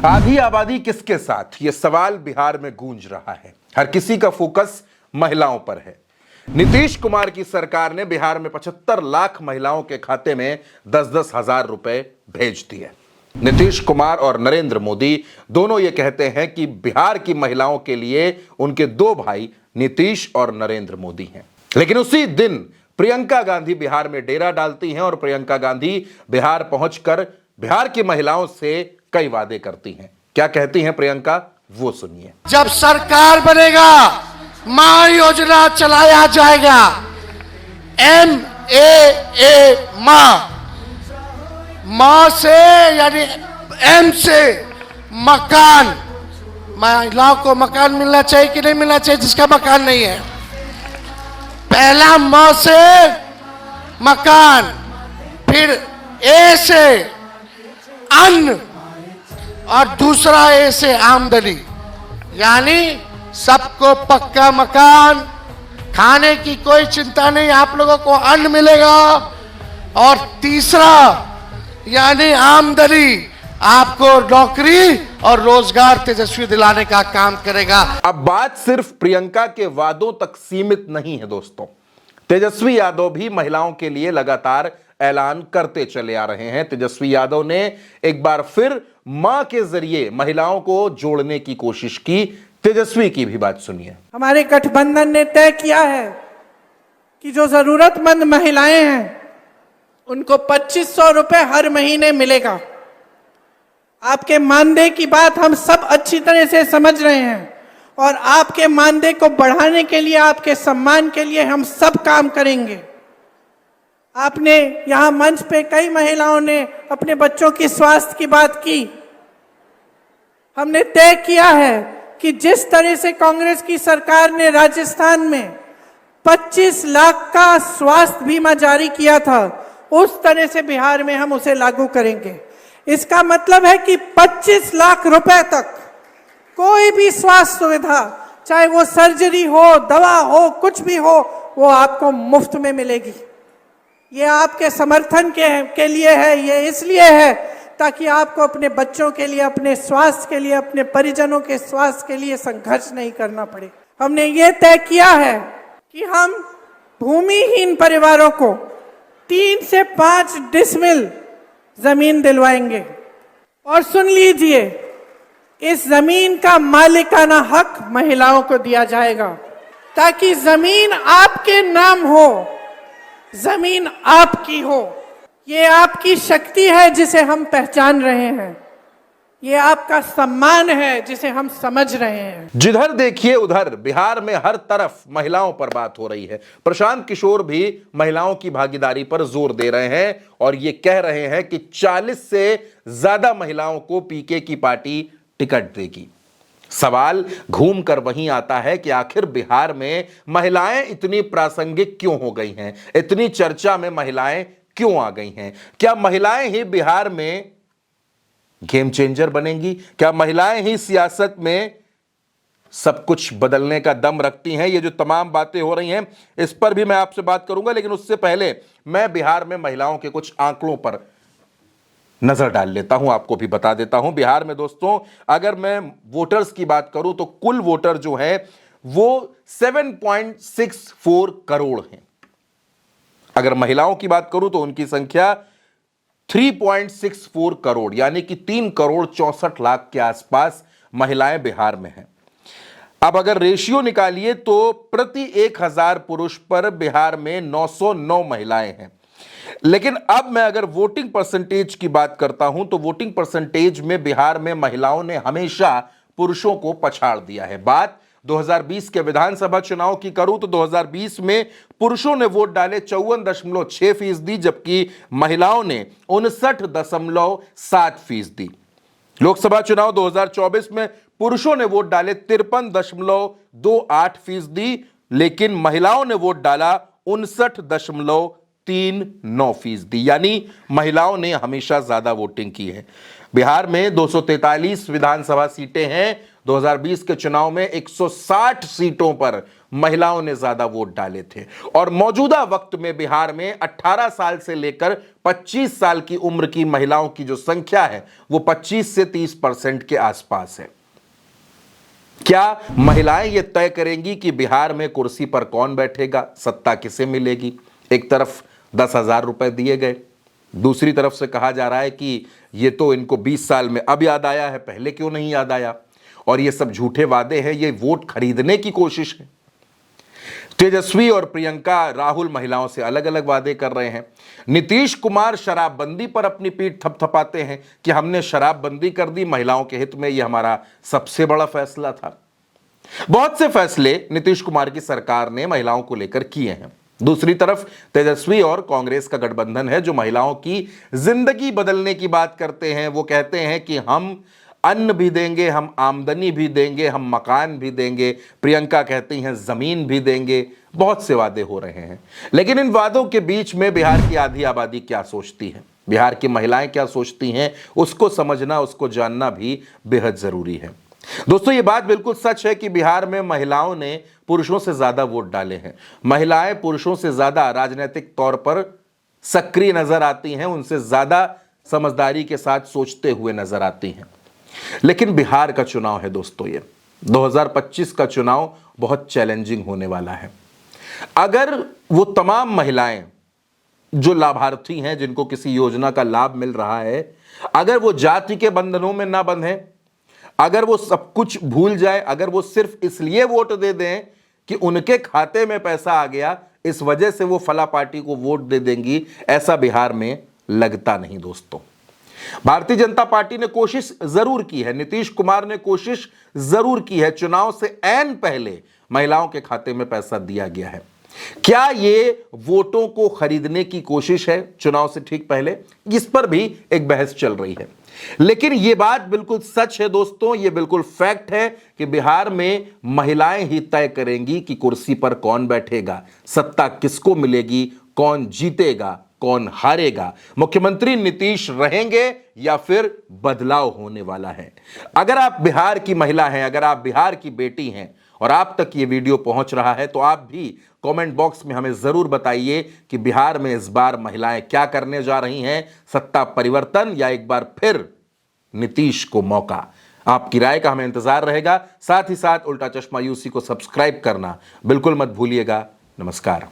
आधी आबादी किसके साथ, यह सवाल बिहार में गूंज रहा है। हर किसी का फोकस महिलाओं पर है। नीतीश कुमार की सरकार ने बिहार में 75 लाख महिलाओं के खाते में 10-10 हजार रुपए भेज दिए। नीतीश कुमार और नरेंद्र मोदी दोनों ये कहते हैं कि बिहार की महिलाओं के लिए उनके दो भाई नीतीश और नरेंद्र मोदी हैं। लेकिन उसी दिन प्रियंका गांधी बिहार में डेरा डालती हैं और प्रियंका गांधी बिहार पहुंचकर बिहार की महिलाओं से कई वादे करती हैं। क्या कहती हैं प्रियंका, वो सुनिए। जब सरकार बनेगा मां योजना चलाया जाएगा। MAA मां से यानी M से मकान। महिलाओं को मकान मिलना चाहिए कि नहीं मिलना चाहिए जिसका मकान नहीं है। पहला मां से मकान, फिर A से अन्न और दूसरा A से आमदनी, यानी सबको पक्का मकान, खाने की कोई चिंता नहीं, आप लोगों को अन्न मिलेगा। और तीसरा यानी आमदनी, आपको नौकरी और रोजगार तेजस्वी दिलाने का काम करेगा। अब बात सिर्फ प्रियंका के वादों तक सीमित नहीं है दोस्तों। तेजस्वी यादव भी महिलाओं के लिए लगातार ऐलान करते चले आ रहे हैं। तेजस्वी यादव ने एक बार फिर मां के जरिए महिलाओं को जोड़ने की कोशिश की। तेजस्वी की भी बात सुनिए। हमारे गठबंधन ने तय किया है कि जो जरूरतमंद महिलाएं हैं उनको 2500 रुपए हर महीने मिलेगा। आपके मानदेय की बात हम सब अच्छी तरह से समझ रहे हैं और आपके मानदेय को बढ़ाने के लिए, आपके सम्मान के लिए हम सब काम करेंगे। आपने यहां मंच पे कई महिलाओं ने अपने बच्चों की स्वास्थ्य की बात की। हमने तय किया है कि जिस तरह से कांग्रेस की सरकार ने राजस्थान में 25 लाख का स्वास्थ्य बीमा जारी किया था, उस तरह से बिहार में हम उसे लागू करेंगे। इसका मतलब है कि 25 लाख रुपए तक कोई भी स्वास्थ्य सुविधा, चाहे वो सर्जरी हो, दवा हो, कुछ भी हो, वो आपको मुफ्त में मिलेगी। ये आपके समर्थन के लिए है, ये इसलिए है ताकि आपको अपने बच्चों के लिए, अपने स्वास्थ्य के लिए, अपने परिजनों के स्वास्थ्य के लिए संघर्ष नहीं करना पड़े। हमने ये तय किया है कि हम भूमिहीन परिवारों को 3 से 5 डिसमिल जमीन दिलवाएंगे। और सुन लीजिए, इस जमीन का मालिकाना हक महिलाओं को दिया जाएगा ताकि जमीन आपके नाम हो, जमीन आपकी हो। ये आपकी शक्ति है जिसे हम पहचान रहे हैं, ये आपका सम्मान है जिसे हम समझ रहे हैं। जिधर देखिए उधर बिहार में हर तरफ महिलाओं पर बात हो रही है। प्रशांत किशोर भी महिलाओं की भागीदारी पर जोर दे रहे हैं और ये कह रहे हैं कि 40 से ज्यादा महिलाओं को पीके की पार्टी टिकट देगी। सवाल घूम कर वहीं आता है कि आखिर बिहार में महिलाएं इतनी प्रासंगिक क्यों हो गई हैं, इतनी चर्चा में महिलाएं क्यों आ गई हैं? क्या महिलाएं ही बिहार में गेम चेंजर बनेंगी? क्या महिलाएं ही सियासत में सब कुछ बदलने का दम रखती हैं? ये जो तमाम बातें हो रही हैं, इस पर भी मैं आपसे बात करूंगा, लेकिन उससे पहले मैं बिहार में महिलाओं के कुछ आंकड़ों पर नजर डाल लेता हूं, आपको भी बता देता हूं। बिहार में दोस्तों, अगर मैं वोटर्स की बात करूं तो कुल वोटर जो है वो 7.64 करोड़ हैं। अगर महिलाओं की बात करूं तो उनकी संख्या 3.64 करोड़, यानी कि 3 करोड़ 64 लाख के आसपास महिलाएं बिहार में हैं। अब अगर रेशियो निकालिए तो प्रति 1000 पुरुष पर बिहार में 909 महिलाएं हैं। लेकिन अब मैं अगर वोटिंग परसेंटेज की बात करता हूं तो वोटिंग परसेंटेज में बिहार में महिलाओं ने हमेशा पुरुषों को पछाड़ दिया है। बात 2020 के विधानसभा चुनाव की करूं तो 2020 में पुरुषों ने वोट डाले 54.6%, जबकि महिलाओं ने 59.7%। लोकसभा चुनाव 2024 में पुरुषों ने वोट डाले 53.28%, लेकिन महिलाओं ने वोट डाला 59.39%, यानी महिलाओं ने हमेशा ज्यादा वोटिंग की है। बिहार में 243 विधानसभा सीटें हैं। 2020 के चुनाव में 160 सीटों पर महिलाओं ने ज्यादा वोट डाले थे और मौजूदा वक्त में बिहार में 18 साल से लेकर 25 साल की उम्र की महिलाओं की जो संख्या है वो 25 से 30% के आसपास है। क्या महिलाएं ये तय करेंगी कि बिहार में कुर्सी पर कौन बैठेगा, सत्ता किसे मिलेगी? एक तरफ 10,000 रुपए दिए गए, दूसरी तरफ से कहा जा रहा है कि ये तो इनको 20 साल में अब याद आया है, पहले क्यों नहीं याद आया? और ये सब झूठे वादे हैं, ये वोट खरीदने की कोशिश है। तेजस्वी और प्रियंका राहुल महिलाओं से अलग अलग वादे कर रहे हैं। नीतीश कुमार शराबबंदी पर अपनी पीठ थपथपाते हैं कि हमने शराबबंदी कर दी, महिलाओं के हित में यह हमारा सबसे बड़ा फैसला था। बहुत से फैसले नीतीश कुमार की सरकार ने महिलाओं को लेकर किए हैं। दूसरी तरफ तेजस्वी और कांग्रेस का गठबंधन है जो महिलाओं की जिंदगी बदलने की बात करते हैं। वो कहते हैं कि हम अन्न भी देंगे, हम आमदनी भी देंगे, हम मकान भी देंगे। प्रियंका कहती हैं जमीन भी देंगे। बहुत से वादे हो रहे हैं, लेकिन इन वादों के बीच में बिहार की आधी आबादी क्या सोचती है, बिहार की महिलाएं क्या सोचती हैं, उसको समझना, उसको जानना भी बेहद जरूरी है। दोस्तों, ये बात बिल्कुल सच है कि बिहार में महिलाओं ने पुरुषों से ज्यादा वोट डाले हैं। महिलाएं पुरुषों से ज्यादा राजनीतिक तौर पर सक्रिय नजर आती हैं, उनसे ज्यादा समझदारी के साथ सोचते हुए नजर आती हैं। लेकिन बिहार का चुनाव है दोस्तों, ये 2025 का चुनाव बहुत चैलेंजिंग होने वाला है। अगर वो तमाम महिलाएं जो लाभार्थी हैं, जिनको किसी योजना का लाभ मिल रहा है, अगर वो जाति के बंधनों में ना बंधें, अगर वो सब कुछ भूल जाए, अगर वो सिर्फ इसलिए वोट दे दें कि उनके खाते में पैसा आ गया, इस वजह से वो फला पार्टी को वोट दे देंगी, ऐसा बिहार में लगता नहीं दोस्तों। भारतीय जनता पार्टी ने कोशिश जरूर की है, नीतीश कुमार ने कोशिश जरूर की है। चुनाव से ऐन पहले महिलाओं के खाते में पैसा दिया गया है। क्या ये वोटों को खरीदने की कोशिश है चुनाव से ठीक पहले? इस पर भी एक बहस चल रही है, लेकिन यह बात बिल्कुल सच है दोस्तों, यह बिल्कुल फैक्ट है कि बिहार में महिलाएं ही तय करेंगी कि कुर्सी पर कौन बैठेगा, सत्ता किसको मिलेगी, कौन जीतेगा, कौन हारेगा, मुख्यमंत्री नीतीश रहेंगे या फिर बदलाव होने वाला है। अगर आप बिहार की महिला हैं, अगर आप बिहार की बेटी हैं और आप तक ये वीडियो पहुंच रहा है, तो आप भी कमेंट बॉक्स में हमें जरूर बताइए कि बिहार में इस बार महिलाएं क्या करने जा रही हैं, सत्ता परिवर्तन या एक बार फिर नीतीश को मौका। आपकी राय का हमें इंतजार रहेगा। साथ ही साथ उल्टा चश्मा यूसी को सब्सक्राइब करना बिल्कुल मत भूलिएगा। नमस्कार।